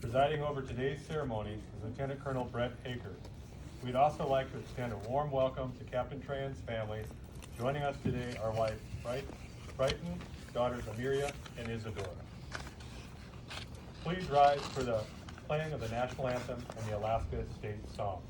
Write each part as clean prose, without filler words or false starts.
Presiding over today's ceremony is Lieutenant Colonel Brett Haker. We'd also like to extend a warm welcome to Captain Tran's family. Joining us today are wife Brighton, daughters Amiria and Isadora. Please rise for the playing of the national anthem and the Alaska State Song.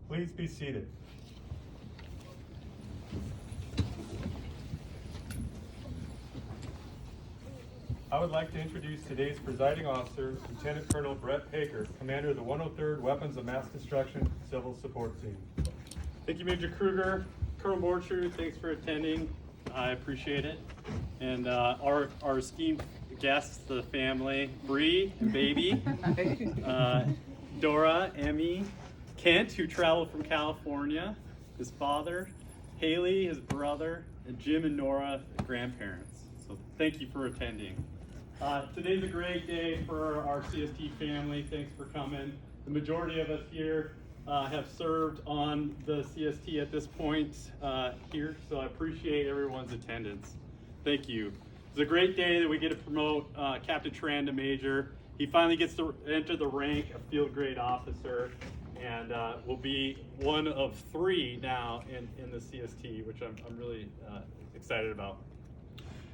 Please be seated. I would like to introduce today's presiding officer, Lieutenant Colonel Brett Haker, Commander of the 103rd Weapons of Mass Destruction Civil Support Team. Thank you, Major Kruger. Colonel Borcher, thanks for attending. I appreciate it. And our esteemed guests, the family, Bree and baby, Dora, Emmy, Kent, who traveled from California, his father, Haley, his brother, and Jim and Nora, grandparents. So thank you for attending. Today's a great day for our CST family. Thanks for coming. The majority of us here have served on the CST at this point here, so I appreciate everyone's attendance. Thank you. It's a great day that we get to promote Captain Tran to Major. He finally gets to enter the rank of field grade officer, and will be one of 3 now in the CST, which I'm really excited about.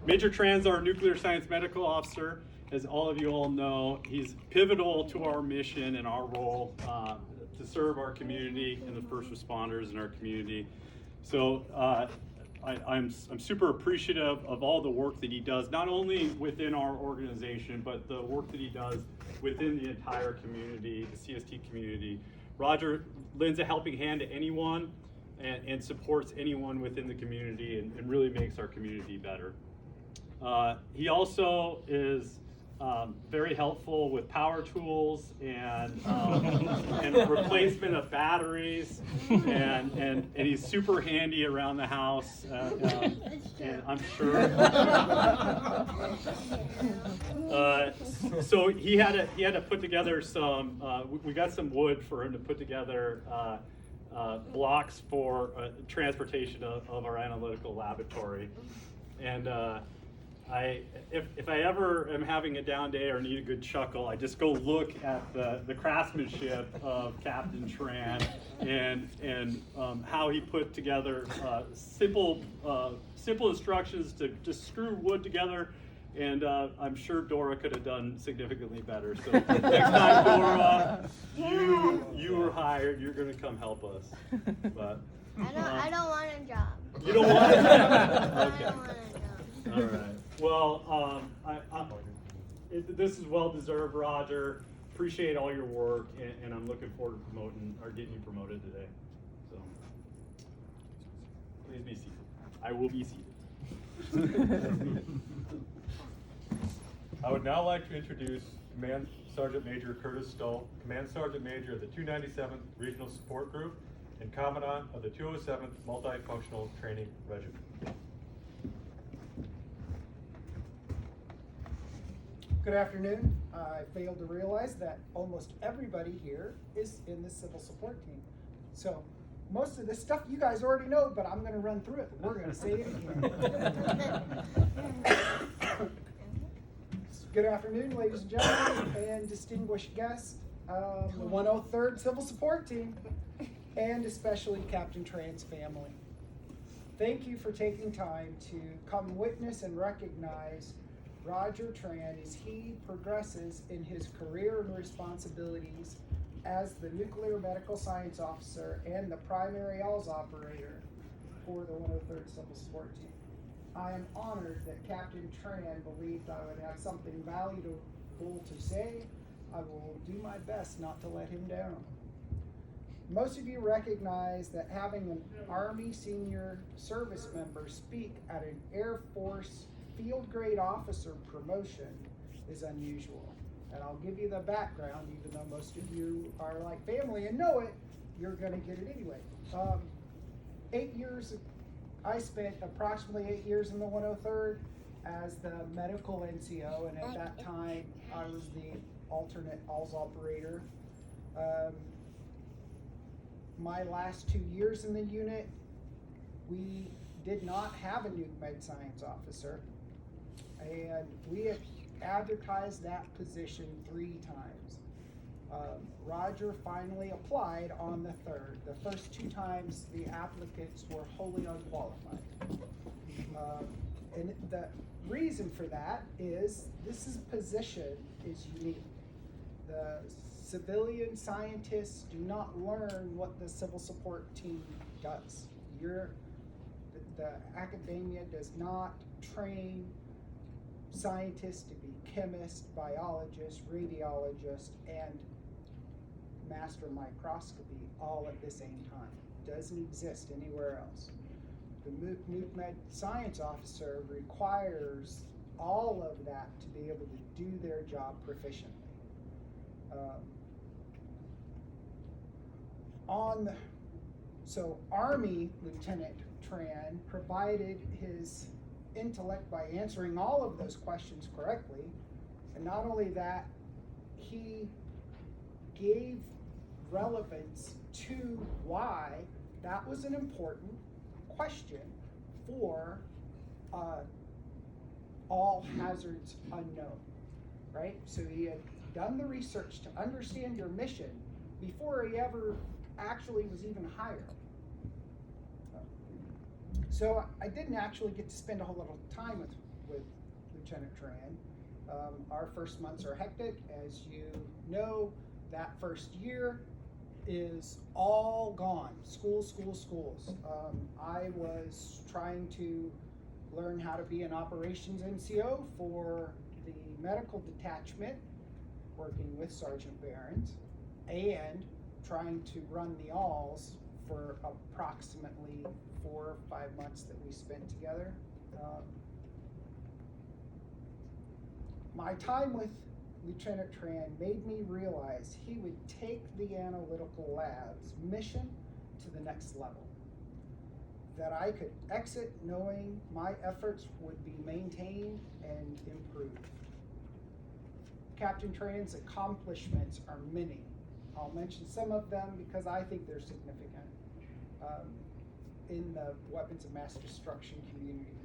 Major Tran's our nuclear science medical officer. As all of you all know, he's pivotal to our mission and our role to serve our community and the first responders in our community. So I'm super appreciative of all the work that he does, not only within our organization, but the work that he does within the entire community, the CST community. Roger lends a helping hand to anyone and supports anyone within the community and really makes our community better. He also is very helpful with power tools and replacement of batteries, and he's super handy around the house, and I'm sure. So he had to put together some. We got some wood for him to put together blocks for transportation of our analytical laboratory, and. If I ever am having a down day or need a good chuckle, I just go look at the craftsmanship of Captain Tran and how he put together simple instructions to just screw wood together, and I'm sure Dora could have done significantly better. So next time, Dora, you were hired. You're going to come help us. But I don't want a job. You don't want a job? I Okay. don't want a job. All right. Well, this is well deserved, Roger. Appreciate all your work, and I'm looking forward to promoting or getting you promoted today. So, please be seated. I will be seated. I would now like to introduce Command Sergeant Major Curtis Stoll, Command Sergeant Major of the 297th Regional Support Group and Commandant of the 207th Multifunctional Training Regiment. Good afternoon. I failed to realize that almost everybody here is in the civil support team. So most of this stuff you guys already know, but I'm going to run through it. We're going to say it again. Good afternoon, ladies and gentlemen, and distinguished guests, the 103rd Civil Support Team, and especially Captain Tran's family. Thank you for taking time to come witness and recognize Roger Tran as he progresses in his career and responsibilities as the Nuclear Medical Science Officer and the Primary ALS Operator for the 103rd Civil Support Team. I am honored that Captain Tran believed I would have something valuable to say. I will do my best not to let him down. Most of you recognize that having an Army senior service member speak at an Air Force field grade officer promotion is unusual. And I'll give you the background, even though most of you are like family and know it, you're gonna get it anyway. 8 years, I spent approximately 8 years in the 103rd as the medical NCO, and at that time I was the alternate ALS operator. My last 2 years in the unit, we did not have a nuke med science officer, and we have advertised that position 3 times. Roger finally applied on the 3rd. The first 2 times the applicants were wholly unqualified. And the reason for that is this position is unique. The civilian scientists do not learn what the civil support team does. The academia does not train scientists to be chemists, biologists, radiologists, and master microscopy all at the same time. Doesn't exist anywhere else. The nuke med science officer requires all of that to be able to do their job proficiently. So Army Lieutenant Tran provided his intellect by answering all of those questions correctly, and not only that, he gave relevance to why that was an important question for all hazards unknown, right? So he had done the research to understand your mission before he ever actually was even hired. So I didn't actually get to spend a whole lot of time with Lieutenant Tran. Our first months are hectic. As you know, that first year is all gone. Schools. I was trying to learn how to be an operations NCO for the medical detachment, working with Sergeant Behrens, and trying to run the ALS for approximately 4 or 5 months that we spent together. My time with Lieutenant Tran made me realize he would take the analytical lab's mission to the next level. That I could exit knowing my efforts would be maintained and improved. Captain Tran's accomplishments are many. I'll mention some of them because I think they're significant in the weapons of mass destruction community.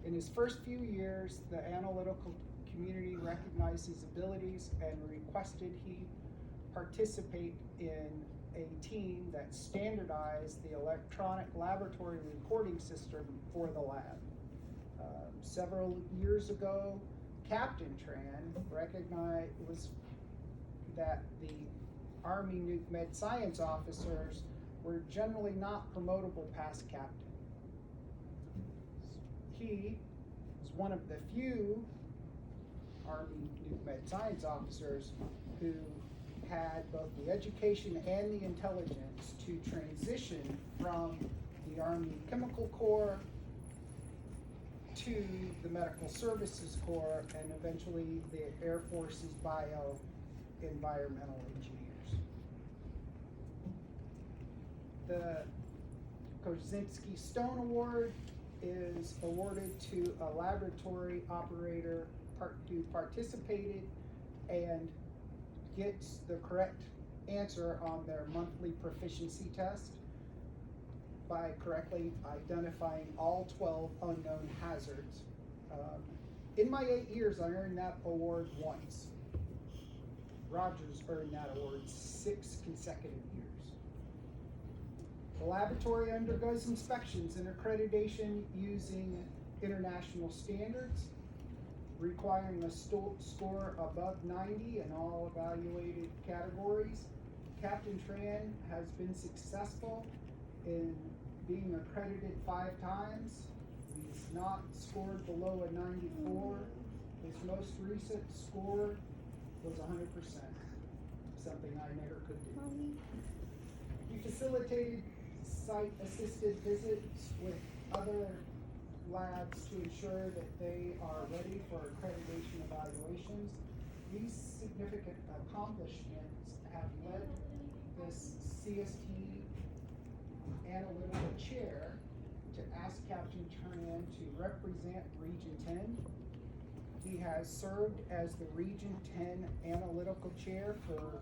In his first few years, the analytical community recognized his abilities and requested he participate in a team that standardized the electronic laboratory recording system for the lab. Several years ago, Captain Tran recognized that the Army Nuke Med Science officers were generally not promotable past captain. He was one of the few Army Nuke Med Science officers who had both the education and the intelligence to transition from the Army Chemical Corps to the Medical Services Corps and eventually the Air Force's Bio-Environmental Engineers. The Kozinski Stone Award is awarded to a laboratory operator who participated and gets the correct answer on their monthly proficiency test by correctly identifying all 12 unknown hazards. In my 8 years, I earned that award once. Rogers earned that award 6 consecutive years. The laboratory undergoes inspections and accreditation using international standards, requiring a score above 90 in all evaluated categories. Captain Tran has been successful in being accredited 5 times. He's not scored below a 94. His most recent score was 100%, something I never could do. He facilitated site-assisted visits with other labs to ensure that they are ready for accreditation evaluations. These significant accomplishments have led this CST analytical chair to ask Captain Tran to represent Region 10. He has served as the Region 10 analytical chair for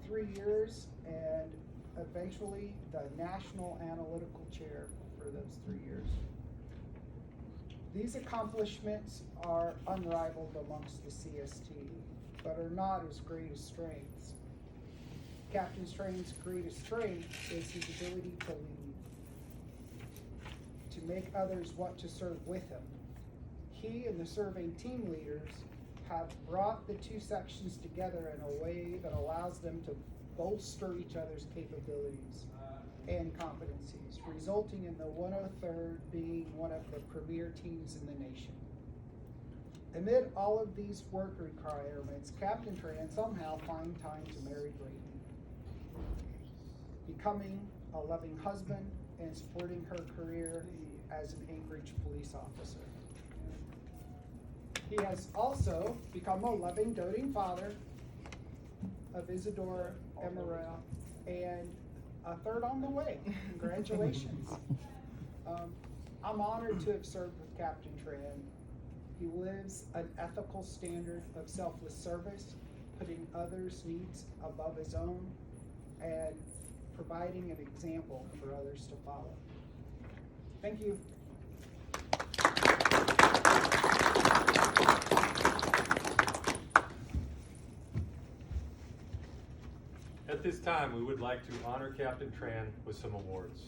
3 years and eventually the national analytical chair for those 3 years. These accomplishments are unrivaled amongst the CST, but are not his greatest strengths. Captain Tran's greatest strength is his ability to lead, to make others want to serve with him. He and the serving team leaders have brought the 2 sections together in a way that allows them to bolster each other's capabilities and competencies, resulting in the 103rd being one of the premier teams in the nation. Amid all of these work requirements, Captain Tran somehow finds time to marry Brayden, becoming a loving husband and supporting her career as an Anchorage police officer. He has also become a loving, doting father of Isadora, Emerald, and a 3rd on the way. Congratulations. I'm honored to have served with Captain Tran. He lives an ethical standard of selfless service, putting others' needs above his own, and providing an example for others to follow. Thank you. At this time, we would like to honor Captain Tran with some awards.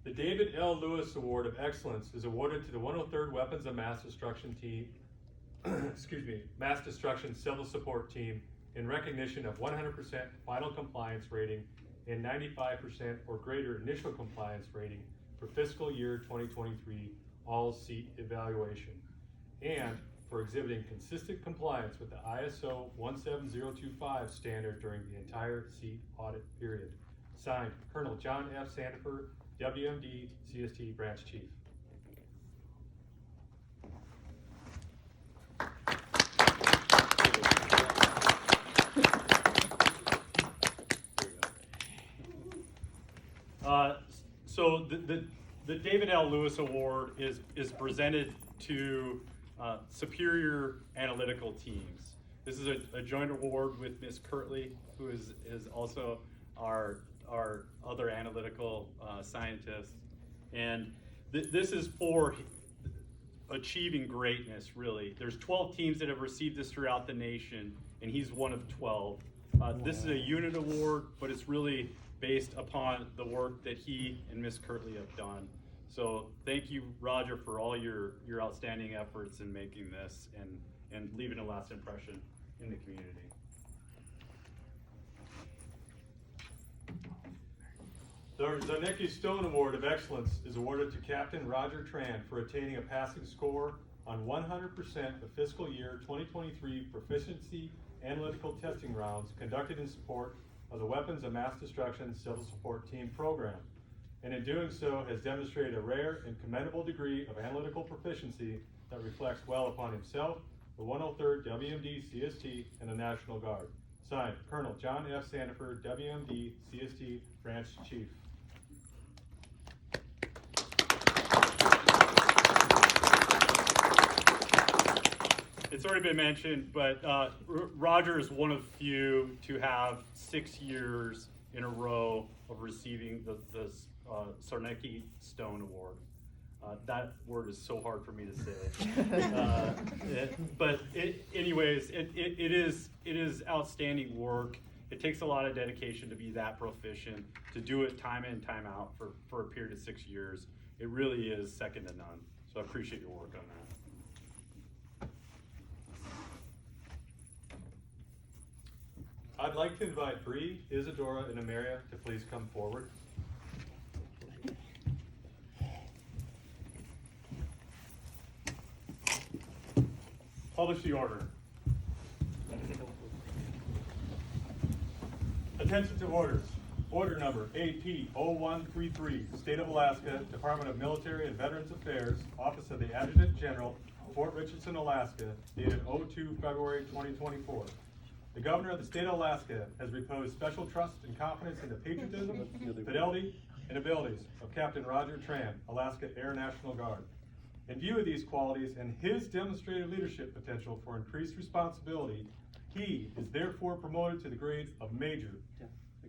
The David L. Lewis Award of Excellence is awarded to the 103rd Weapons of Mass Destruction Team, Mass Destruction Civil Support Team in recognition of 100% final compliance rating and 95% or greater initial compliance rating for fiscal year 2023 all-seat evaluation, and for exhibiting consistent compliance with the ISO 17025 standard during the entire seat audit period. Signed, Colonel John F. Sandifer, WMD, CST Branch Chief. So the David L. Lewis Award is presented to superior analytical teams. This is a joint award with Ms. Kirtley, who is also our other analytical scientist. And this is for achieving greatness, really. There's 12 teams that have received this throughout the nation, and he's one of 12. This is a unit award, but it's really based upon the work that he and Ms. Kirtley have done. So thank you, Roger, for all your outstanding efforts in making this and leaving a lasting impression in the community. The Zarnicki Stone Award of Excellence is awarded to Captain Roger Tran for attaining a passing score on 100% of fiscal year 2023 proficiency analytical testing rounds conducted in support of the Weapons of Mass Destruction Civil Support Team program, and in doing so has demonstrated a rare and commendable degree of analytical proficiency that reflects well upon himself, the 103rd WMD CST, and the National Guard. Signed, Colonel John F. Sandifer, WMD CST Branch Chief. It's already been mentioned, but Roger is one of few to have 6 years in a row of receiving the Zarnicki Stone Award. That word is so hard for me to say. Anyways, it is outstanding work. It takes a lot of dedication to be that proficient, to do it time in, time out for a period of 6 years. It really is second to none. So I appreciate your work on that. I'd like to invite Bree, Isadora, and Amaria to please come forward. Publish the order. Attention to orders. Order number AP 0133, State of Alaska, Department of Military and Veterans Affairs, Office of the Adjutant General, Fort Richardson, Alaska, dated 02 February 2024. The Governor of the State of Alaska has reposed special trust and confidence in the patriotism, fidelity, and abilities of Captain Roger Tran, Alaska Air National Guard. In view of these qualities and his demonstrated leadership potential for increased responsibility, he is therefore promoted to the grade of Major,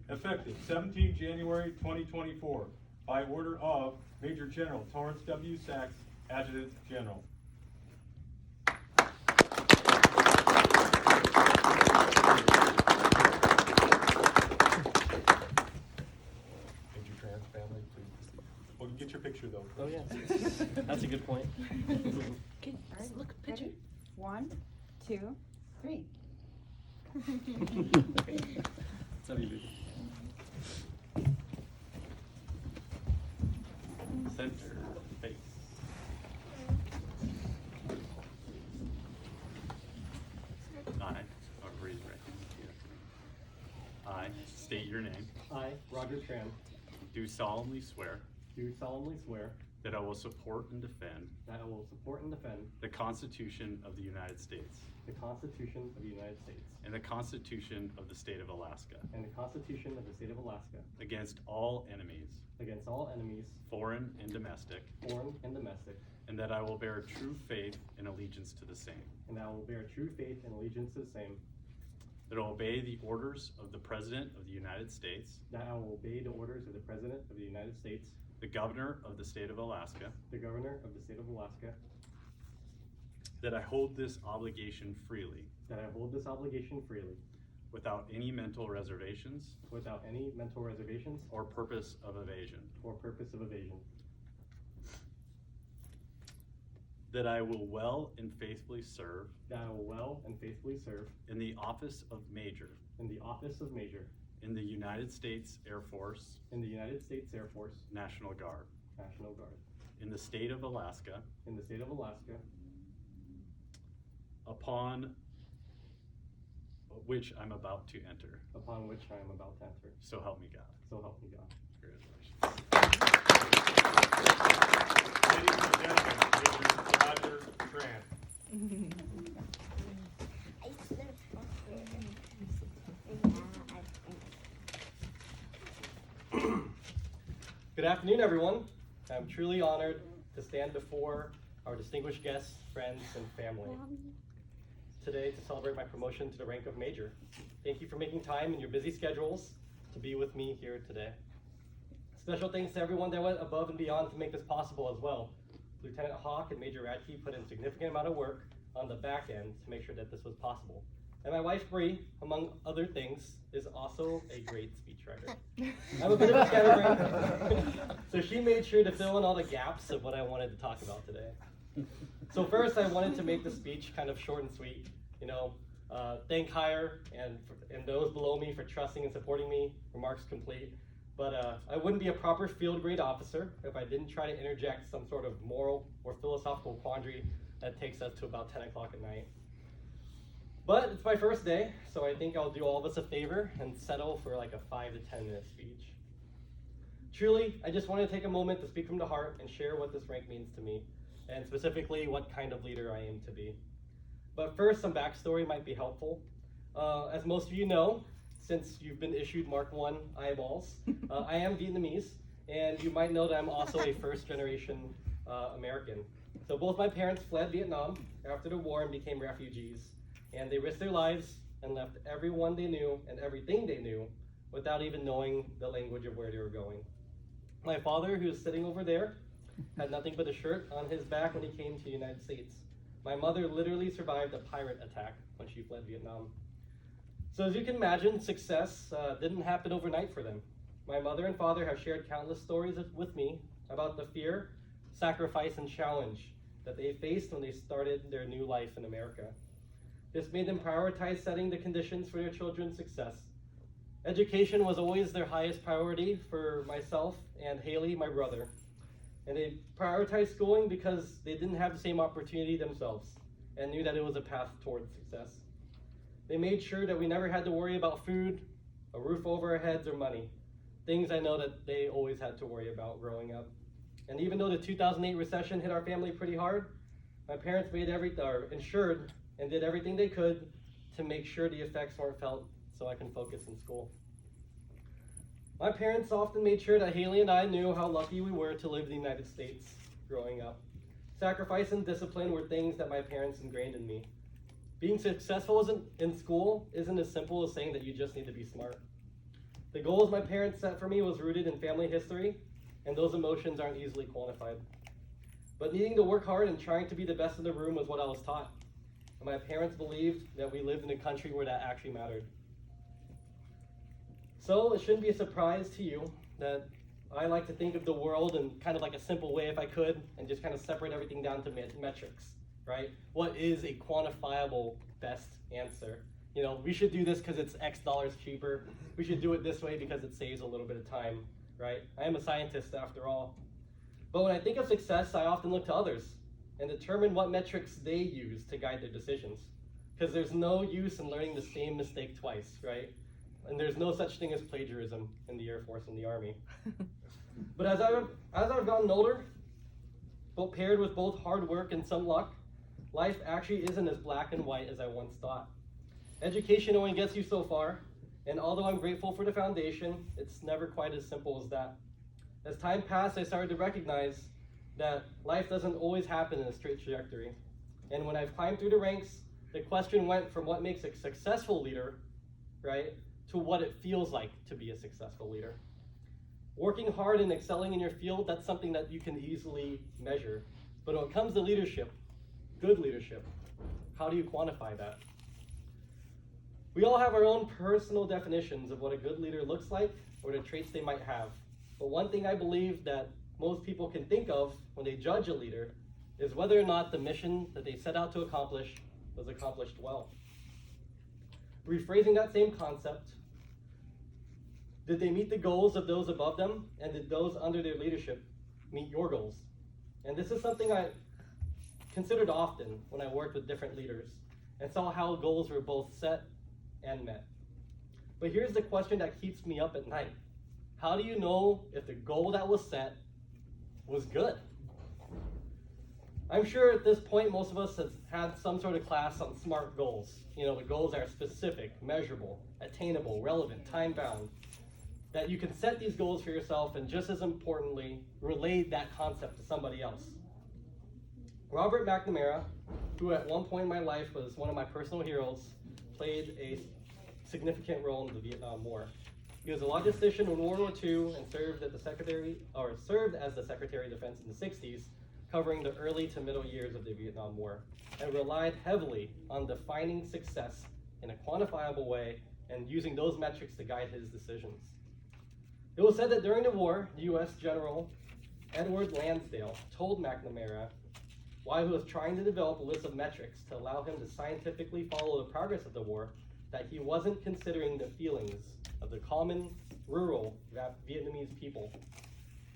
effective 17 January 2024, by order of Major General Torrance W. Sachs, Adjutant General. We'll get your picture though. Oh yeah, that's a good point. Okay, all right, look, picture. 1, 2, 3. That's how you do it. Center face. Breathe right here. I state your name. I, Roger Tran, Do solemnly swear do solemnly swear that I will support and defend that I will support and defend the Constitution of the United States the Constitution of the United States and the Constitution of the State of Alaska and the Constitution of the State of Alaska against all enemies, against all enemies, foreign and domestic, foreign and domestic, and that I will bear true faith and allegiance to the same, and that I will bear true faith and allegiance to the same, that I will obey the orders of the President of the United States, that I will obey the orders of the President of the United States, the Governor of the State of Alaska, the Governor of the State of Alaska, that I hold this obligation freely, that I hold this obligation freely, without any mental reservations without any mental reservations or purpose of evasion, or purpose of evasion, that I will well and faithfully serve that I will well and faithfully serve in the office of Major in the office of Major in the United States Air Force in the United States Air Force National Guard, National Guard, in the state of Alaska, upon which I'm about to enter. So help me God. Congratulations. Ladies and gentlemen, Major Roger Tran. Good afternoon, everyone. I'm truly honored to stand before our distinguished guests, friends, and family today to celebrate my promotion to the rank of Major. Thank you for making time in your busy schedules to be with me here today. Special thanks to everyone that went above and beyond to make this possible as well. Lieutenant Hawk and Major Radke put in a significant amount of work on the back end to make sure that this was possible. And my wife, Bree, among other things, is also a great speechwriter. I'm a bit of a scatterbrain, so she made sure to fill in all the gaps of what I wanted to talk about today. So first, I wanted to make the speech kind of short and sweet. Thank higher and those below me for trusting and supporting me. Remarks complete. But I wouldn't be a proper field grade officer if I didn't try to interject some sort of moral or philosophical quandary that takes us to about 10 o'clock at night. But it's my first day, so I think I'll do all of us a favor and settle for like a 5 to 10 minute speech. Truly, I just want to take a moment to speak from the heart and share what this rank means to me, and specifically what kind of leader I aim to be. But first, some backstory might be helpful. As most of you know, since you've been issued Mark 1 eyeballs, I am Vietnamese, and you might know that I'm also a first generation American. So both my parents fled Vietnam after the war and became refugees, and they risked their lives and left everyone they knew and everything they knew without even knowing the language of where they were going. My father, who's sitting over there, had nothing but a shirt on his back when he came to the United States. My mother literally survived a pirate attack when she fled Vietnam. So as you can imagine, success didn't happen overnight for them. My mother and father have shared countless stories with me about the fear, sacrifice, and challenge that they faced when they started their new life in America. This made them prioritize setting the conditions for their children's success. Education was always their highest priority for myself and Haley, my brother. And they prioritized schooling because they didn't have the same opportunity themselves and knew that it was a path towards success. They made sure that we never had to worry about food, a roof over our heads, or money. Things I know that they always had to worry about growing up. And even though the 2008 recession hit our family pretty hard, my parents ensured and did everything they could to make sure the effects weren't felt so I can focus in school. My parents often made sure that Haley and I knew how lucky we were to live in the United States growing up. Sacrifice and discipline were things that my parents ingrained in me. Being successful in school isn't as simple as saying that you just need to be smart. The goals my parents set for me was rooted in family history, and those emotions aren't easily quantified. But needing to work hard and trying to be the best in the room was what I was taught. And my parents believed that we lived in a country where that actually mattered. So it shouldn't be a surprise to you that I like to think of the world in kind of like a simple way if I could, and just kind of separate everything down to metrics, right? What is a quantifiable best answer? We should do this because it's X dollars cheaper. We should do it this way because it saves a little bit of time, right? I am a scientist after all. But when I think of success, I often look to others and determine what metrics they use to guide their decisions. Because there's no use in learning the same mistake twice, right? And there's no such thing as plagiarism in the Air Force and the Army. But as I've gotten older, paired with both hard work and some luck, life actually isn't as black and white as I once thought. Education only gets you so far, and although I'm grateful for the foundation, it's never quite as simple as that. As time passed, I started to recognize that life doesn't always happen in a straight trajectory. And when I've climbed through the ranks, the question went from what makes a successful leader, right, to what it feels like to be a successful leader. Working hard and excelling in your field, that's something that you can easily measure. But when it comes to leadership, good leadership, how do you quantify that? We all have our own personal definitions of what a good leader looks like or the traits they might have. But one thing I believe that most people can think of when they judge a leader is whether or not the mission that they set out to accomplish was accomplished well. Rephrasing that same concept, did they meet the goals of those above them, and did those under their leadership meet your goals? And this is something I considered often when I worked with different leaders and saw how goals were both set and met. But here's the question that keeps me up at night. How do you know if the goal that was set was good? I'm sure at this point most of us have had some sort of class on SMART goals. You know, the goals are specific, measurable, attainable, relevant, time-bound. That you can set these goals for yourself and just as importantly, relate that concept to somebody else. Robert McNamara, who at one point in my life was one of my personal heroes, played a significant role in the Vietnam War. He was a logistician in World War II and served as the Secretary of Defense in the 60s, covering the early to middle years of the Vietnam War, and relied heavily on defining success in a quantifiable way and using those metrics to guide his decisions. It was said that during the war, U.S. General Edward Lansdale told McNamara, while he was trying to develop a list of metrics to allow him to scientifically follow the progress of the war, that he wasn't considering the feelings of the common rural Vietnamese people.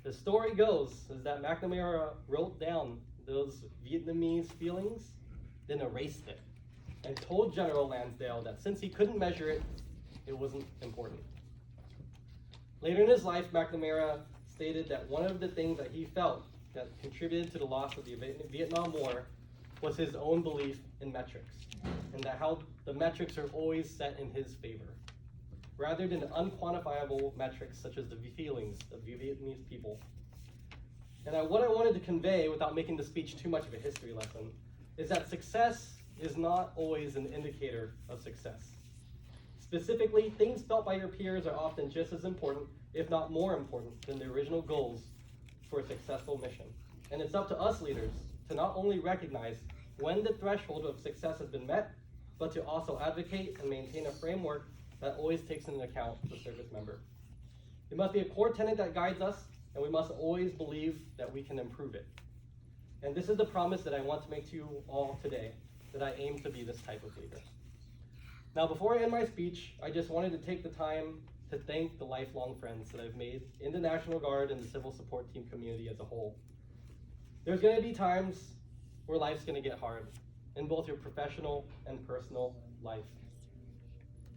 The story goes is that McNamara wrote down those Vietnamese feelings, then erased it, and told General Lansdale that since he couldn't measure it, it wasn't important. Later in his life, McNamara stated that one of the things that he felt that contributed to the loss of the Vietnam War was his own belief in metrics, and that how the metrics are always set in his favor, rather than unquantifiable metrics such as the feelings of the Vietnamese people. And what I wanted to convey, without making the speech too much of a history lesson, is that success is not always an indicator of success. Specifically, things felt by your peers are often just as important, if not more important, than the original goals for a successful mission. And it's up to us leaders to not only recognize when the threshold of success has been met, but to also advocate and maintain a framework that always takes into account the service member. It must be a core tenet that guides us, and we must always believe that we can improve it. And this is the promise that I want to make to you all today, that I aim to be this type of leader. Now, before I end my speech, I just wanted to take the time to thank the lifelong friends that I've made in the National Guard and the civil support team community as a whole. There's going to be times where life's going to get hard in both your professional and personal life.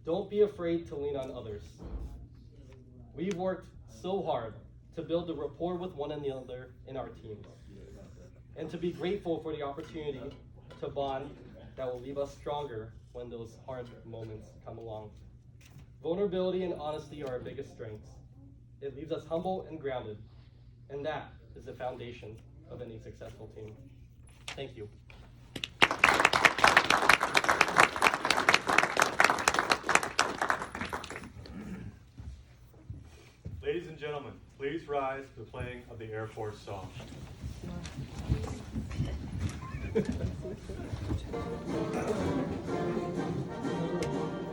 Don't be afraid to lean on others. We've worked so hard to build the rapport with one another in our teams, and to be grateful for the opportunity to bond that will leave us stronger when those hard moments come along. Vulnerability and honesty are our biggest strengths. It leaves us humble and grounded, and that is the foundation of any successful team. Thank you. Ladies and gentlemen, please rise to the playing of the Air Force song.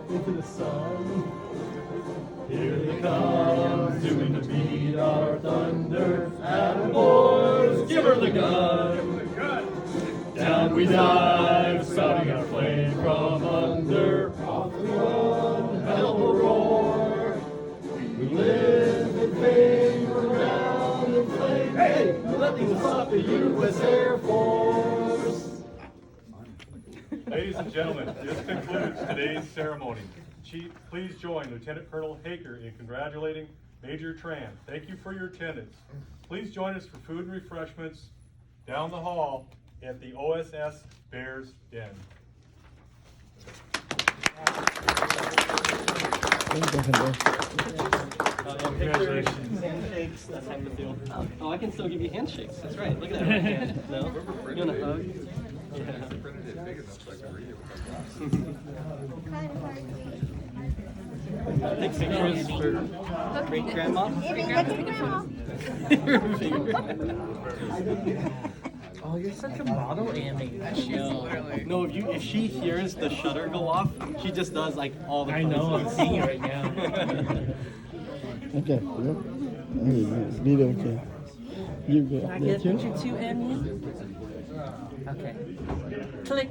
Into the sun, here they come, soon to beat our thunder. And boys, give her the gun. Down we dive, spouting our flame from under. Off we run, hell will roar. We live in fame, we're down in flame. Hey, nothing will stop the U.S. Air Force. Ladies and gentlemen, this concludes today's ceremony. Please join Lieutenant Colonel Haker in congratulating Major Tran. Thank you for your attendance. Please join us for food and refreshments down the hall at the OSS Bears Den. Congratulations. Handshakes, that type of deal. Oh, I can still give you handshakes. That's right. Look at that right hand. No? You want a hug? Yeah. Kind of hard to read. Take pictures for great grandma. Oh, you're such a model, Andy. No, if she hears the shutter go off, she just does like all the. I know, I'm seeing it right now. Okay, yep. Be okay. You good. Can I get a picture too, Andy? Okay. Click.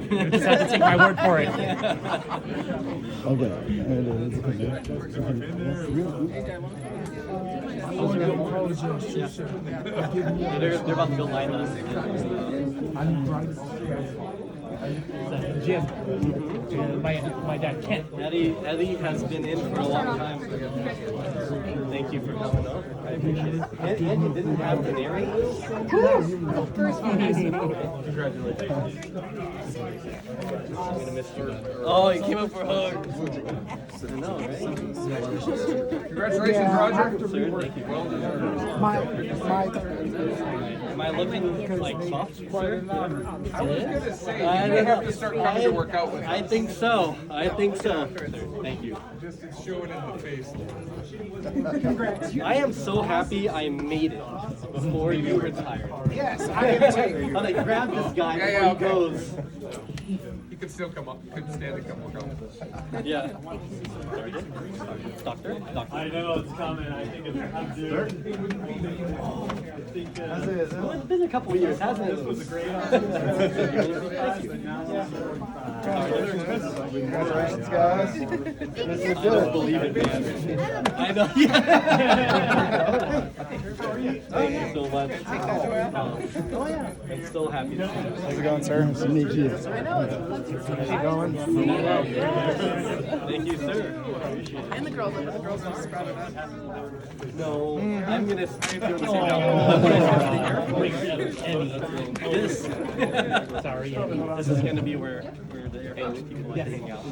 You just have to take my word for it. Okay. They're about to build line us. Jim, my dad Kent. Eddie has been in for a long time. Thank you for coming though. I appreciate it. And you didn't have canary? Of course, Congratulations. Oh, you came up for a hug. I know, right? Congratulations, Roger. Sir, thank you. Am I looking like soft, sir? I was gonna say, you may have to start coming to work out with us. I think so. I think so. Thank you. Just it's showing in the face. I am so happy I made it before you retired. Yes, I am too. I'm like, grab this guy before yeah, he goes. He could still come up. Couldn't stand to come work out. Yeah. Doctor? I know it's coming. I think it's I'm due. Well, it's been a couple of years, hasn't it? This was a great Congratulations, guys. I don't believe it, man. I know. Yeah. Thank you so much. I'm so happy to see you. How's it going, sir? Nice to meet you. Thank you, sir. And the girls just spread it up. No, I'm gonna do the This is gonna be where the Air Force people like to hang out.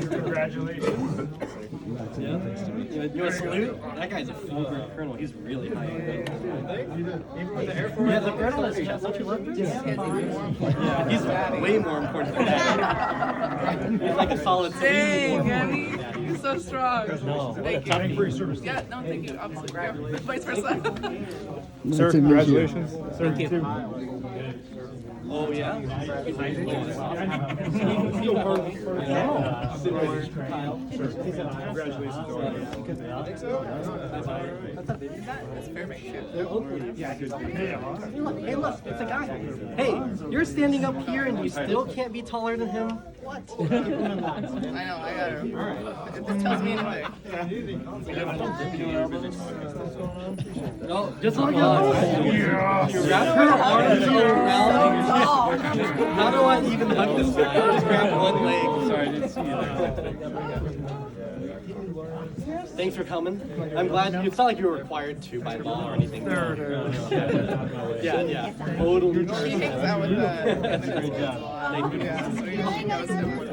Congratulations. Yeah. You want to salute? That guy's a full colonel. He's really high. Yeah, the colonel is chest. Don't you love him? Yeah, he's way more important than that. He's like a solid three. Dang, Annie, you're so strong. No, Thank you. Thank you for your service. Yeah, no, thank you. Absolutely. Vice versa. Sir, congratulations. Sir, too. Oh yeah. Hey, look, it's a guy. Hey, you're standing up here and you still can't be taller than him? What? I know, I got her. This tells me anything. No, just look at grab her arms around. How do I even hug this guy? I just grabbed one leg. Sorry, I didn't see you there. Thanks for coming. I'm glad. It's not like you were required to by law or anything. Yeah. Totally. He hangs out with That's a great job. Thank you. Yeah, so he knows him.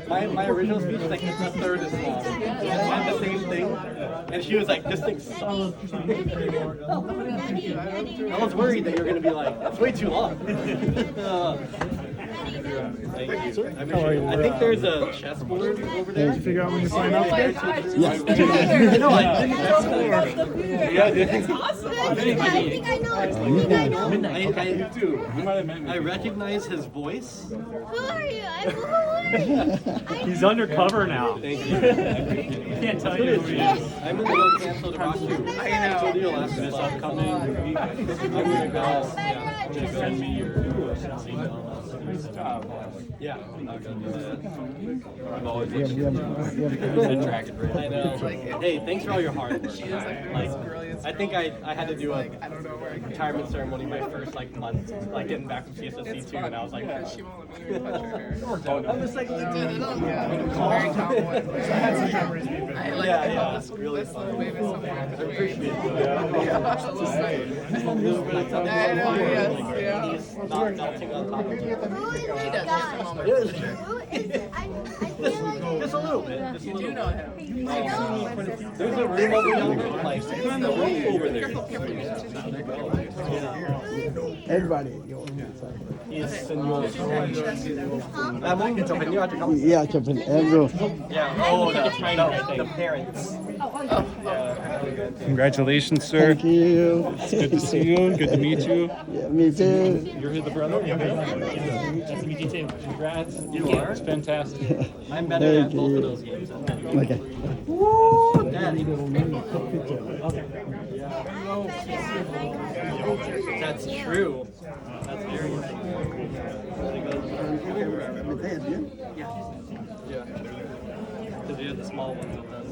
My original speech was like, it's a third as long. I had the same thing. And she was like, this thing sucks. I was worried that you're going to be like, it's way too long. Thank you. I appreciate it. I think there's a chessboard over there. Did you figure out when you sign up? Yes. No, I didn't. Yeah, dude. That's awesome. I think I know. I think I know. I recognize his voice. Who are you? Who are you? He's undercover now. Thank you. I can't tell you who he is. I'm in the No Cancel to Rock too. I know. I told you last time. I'm gonna go. Send me your email. Yeah. I'm always Yeah. I know. Hey, thanks for all your hard work. She is like the most brilliant. I think I had to do a I don't know where I can. retirement ceremony my first month, getting back from CSSC too, and I was like, She won't let me touch her hair. I'm just like, Yeah, very cowboy. I like yeah, this really little fun. baby somewhere. I appreciate it. Yeah, just like, I know, yes, yeah. He's not melting on top of you. Who is She this does, guy? just a moment. Who is it? I feel like Just a little bit. Just a You little do bit. know him. I know. There's a room over there. There's a room over there. Everybody. He's Senor. Yeah, Captain Andrew. Yeah. Oh, the parents. Congratulations, sir. Thank you. It's good to see you. Good to meet you. Yeah, me too. You're the brother? Nice to meet you too. Congrats. You are. It's fantastic. I'm better at both of those games. Okay. That's true. That's very nice. Yeah. Because we had the small ones of them.